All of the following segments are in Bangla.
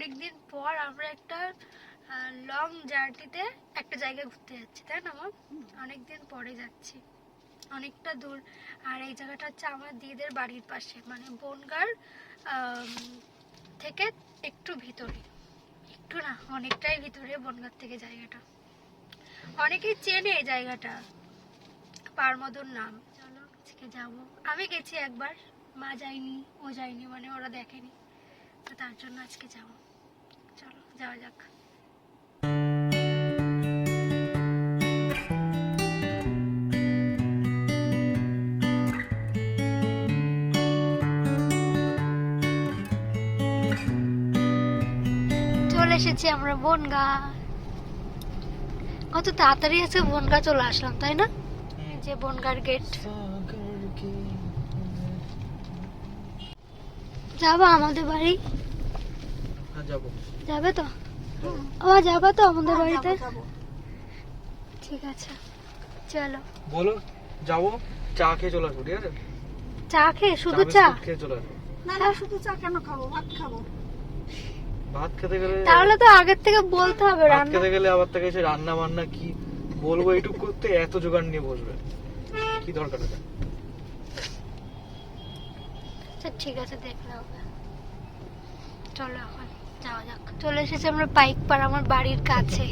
অনেকদিন পর আমরা একটা লং জার্নিতে একটা জায়গায় ঘুরতে যাচ্ছি, তাই না মা? অনেকদিন পরে যাচ্ছি, অনেকটা দূর। আর এই জায়গাটা হচ্ছে আমার দিদিদের বাড়ির পাশে, মানে বনগাঁর থেকে একটু ভিতরে, একটু না অনেকটাই ভিতরে বনগাঁর থেকে জায়গাটা। অনেকেই চেনে এই জায়গাটা, পারমদন নাম। চলো আজকে যাবো, আমি গেছি একবার, মা যায়নি, ও যায়নি, মানে ওরা দেখেনি, তো তার জন্য আজকে যাবো। চলো যাওয়া যাক। চলে এসেছি আমরা বনগাঁ। কত তাড়াতাড়ি আছে বনগাঁ চলে আসলাম, তাই না? যে বনগাঁর গেট। যাবো আমাদের বাড়ি? যাবে তো? আবার যাবা তো আমাদের বাড়িতে? ঠিক আছে চলো। বলো যাবো, চা খেয়ে চলে আসবো, ঠিক আছে? চা খেয়ে? শুধু চা খেয়ে চলে আসবো। না না, শুধু চা কেন খাবো, ভাত খাবো। ভাত খেতে গেলে তাহলে তো আগের থেকে বলতে হবে। ভাত খেতে গেলে আবার থেকে এসে রান্না বান্না কি বলবো, এইটুক করতে এত জোগাড় নিয়ে বসবে, কি দরকার আছে? ঠিক আছে দেখলে হবে, চলো এখন যাওয়া যাক। চলে এসেছি আমরা পাইকপাড়া, আমার বাড়ির কাছে।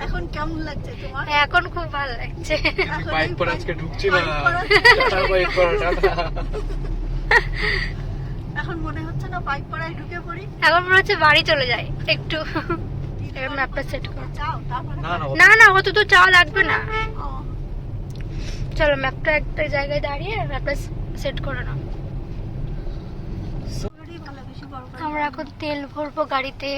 এখন কেমন লাগছে তোমার? এখন খুব ভালো লাগছে। পাইকপাড়া আজকে ঢুকছি না। এখন মনে হচ্ছে না পাইকপাড়ায় ঢুকে পড়ি? এখন মনে হচ্ছে বাড়ি চলে যাই একটু। ম্যাপটা সেট করো। চাও তারপরে? না না, অত তো চাওয়া লাগবে না। ও, চলো ম্যাপটা একটা জায়গায় দাঁড়িয়ে ম্যাপটা সেট করে নাও। ওটাই ভালো, বেশি বড় করে। আমরা এখন তেল ভরবো গাড়িতে।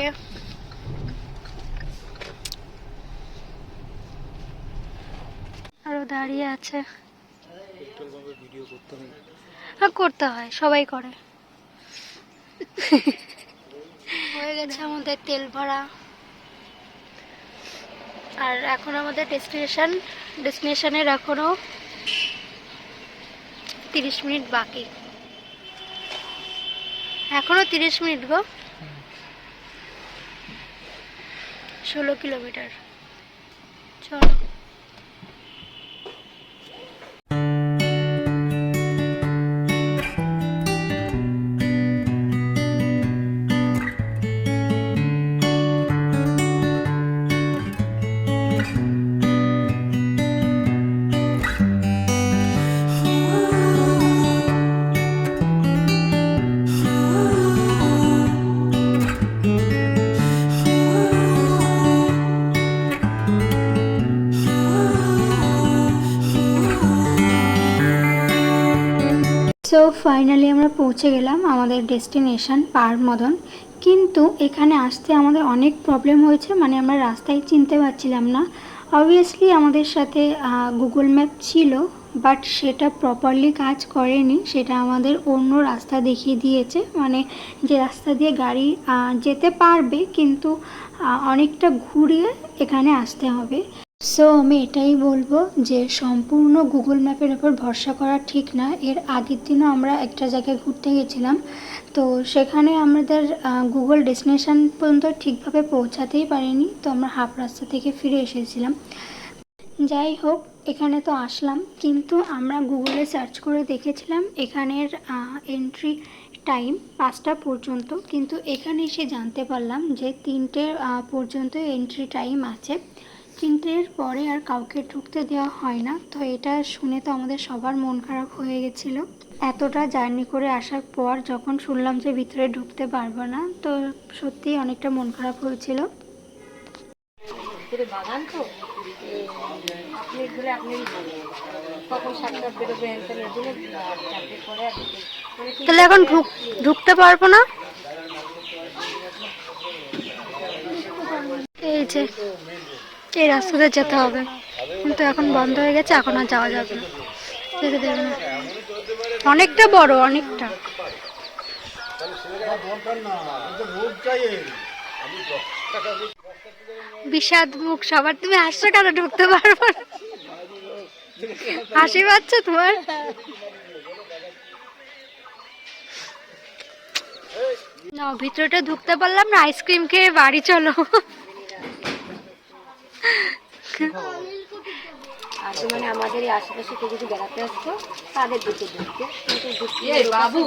আরো দাঁড়িয়ে আছে। হ্যাঁ করতে হয়, সবাই করে। হয়ে গেছে আমাদের তেল ভরা। আর এখন আমাদের ডেস্টিনেশনের এখনো 30 মিনিট বাকি। এখনো 30 মিনিট গো, 16 কিলোমিটার। চলো। সো ফাইনালি আমরা পৌঁছে গেলাম আমাদের ডেস্টিনেশন পারমদন। কিন্তু এখানে আসতে আমাদের অনেক প্রবলেম হয়েছে, মানে আমরা রাস্তায় চিনতে পারছিলাম না। অবভিয়াসলি আমাদের সাথে গুগল ম্যাপ ছিল, বাট সেটা প্রপারলি কাজ করেনি, সেটা আমাদের অন্য রাস্তা দেখিয়ে দিয়েছে, মানে যে রাস্তা দিয়ে গাড়ি যেতে পারবে কিন্তু অনেকটা ঘুরিয়ে এখানে আসতে হবে। সো আমি এটাই বলবো যে সম্পূর্ণ গুগল ম্যাপের ওপর ভরসা করা ঠিক না। এর আগের দিনও আমরা একটা জায়গায় ঘুরতে গেছিলাম, তো সেখানে আমাদের গুগল ডেস্টিনেশন পর্যন্ত ঠিকভাবে পৌঁছাতেই পারিনি, তো আমরা হাফ রাস্তা থেকে ফিরে এসেছিলাম। যাই হোক, এখানে তো আসলাম, কিন্তু আমরা গুগলে সার্চ করে দেখেছিলাম এখানের এন্ট্রি টাইম 5টা পর্যন্ত, কিন্তু এখানে এসে জানতে পারলাম যে 3টে পর্যন্ত এন্ট্রি টাইম আছে। 3টের পরে আর কাউকে ঢুকতে দেওয়া হয় না। তো এটা শুনে তো আমাদের সবার মন খারাপ হয়ে গেছিলো। এতটা জার্নি করে আসার পর যখন শুনলাম যে ভিতরে ঢুকতে পারবো না, তো সত্যিই অনেকটা মন খারাপ হয়েছিল। তাহলে এখন ঢুকতে পারবো না। এই যে এই রাস্তাতে যেতে হবে, কিন্তু এখন বন্ধ হয়ে গেছে, এখন আর যাওয়া যাবে না, যেতে দেবে না। অনেকটা বড়, অনেকটা। বিষাদ মুখ সবার। তুমি হাসছো কেন? ঢুকতে পারবো না, হাসি পাচ্ছে তোমার? না ভিতরটা ঢুকতে পারলাম না, আইসক্রিম খেয়ে বাড়ি চলো। আর তো মানে আমাদের এই আশেপাশে কেউ যদি বেড়াতে আসতো তাদের দিকে ঢুকতে, কিন্তু বাবু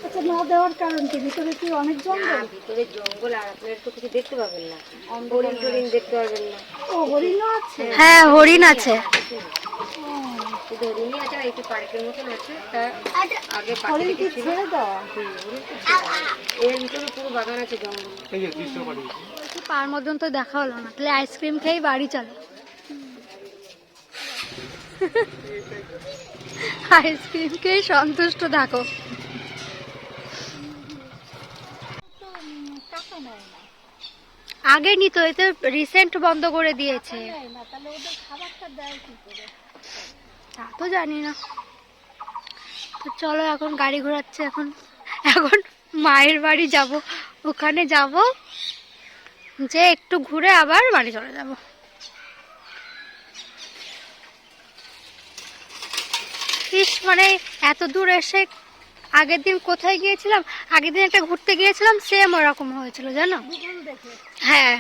আচ্ছা, না দেওয়ার কারণ কি? ভিতরে কি অনেক জঙ্গল? ভিতরে জঙ্গল, আর আপনারা তো কিছু দেখতে পাবেন না, হরিণ টরিণ দেখতে পাবেন না। ও, হরিণও আছে? হ্যাঁ হরিণ আছে। শুধু হরিণই আছে, আর একটু পার্কের মতন আছে, তার আগে হরিণ কি ছিল। ছেড়ে দেওয়া? এর ভিতরে পুরো বাগান আছে জঙ্গল। এই যে কৃষ্ণ পাড়ি পার মতন তো দেখা হলো না, তাহলে আইসক্রিম খেয়ে বাড়ি চলো। আইসক্রিম খেয়ে সন্তুষ্ট থাকো। টাকা নেয় না। আগে নিত, এতে রিসেন্ট বন্ধ করে দিয়েছে। নেয় না, তাহলে ওদের খাবারটা দেয় কি করে? তা তো জানি না। তো চলো এখন গাড়ি ঘোরাচ্ছে, এখন এখন মায়ের বাড়ি যাব, ওখানে যাব, যে একটু ঘুরে আবার বাড়ি চলে যাব। ইস মানে এত দূর এসে আগের দিন কোথায় গিয়েছিলাম, আগের দিন একটা ঘুরতে গিয়েছিলাম, সেম ওরকম হয়েছিল জানো। গুগল দেখে হ্যাঁ,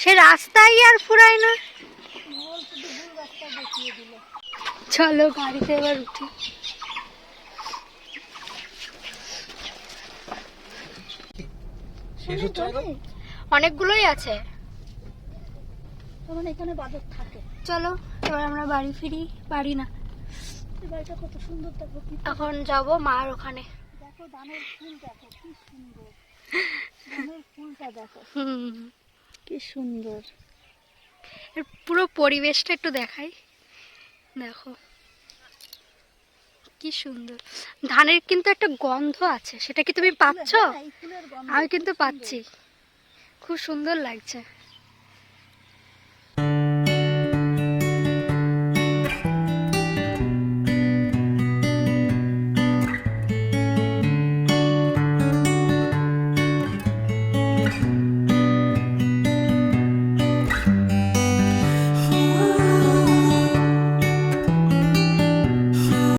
সে রাস্তাই আর ফুরায় না। গুগল শুধু ভুল রাস্তা দেখিয়ে দিল। চলো গাড়িতে এবার উঠি। শেষ হচ্ছে না তো? অনেকগুলোই আছে। তখন এখানে বাদর থাকে। চলো এবার আমরা বাড়ি ফিরি, বাড়ি না, এই বাড়িটা কত সুন্দর, দেখো কি, এখন যাব মার ওখানে। দেখো ধানের ফুল, দেখো কি সুন্দর। ধানের ফুলটা দেখো হুম, কি সুন্দর। এর পুরো পরিবেশটা একটু দেখাই, দেখো কি সুন্দর। ধানের কিন্তু একটা গন্ধ আছে, সেটা কি তুমি পাচ্ছ? হ্যাঁ, এই ফুলের গন্ধ আমি খুব কিন্তু সুন্দর। পাচ্ছি, খুব সুন্দর লাগছে।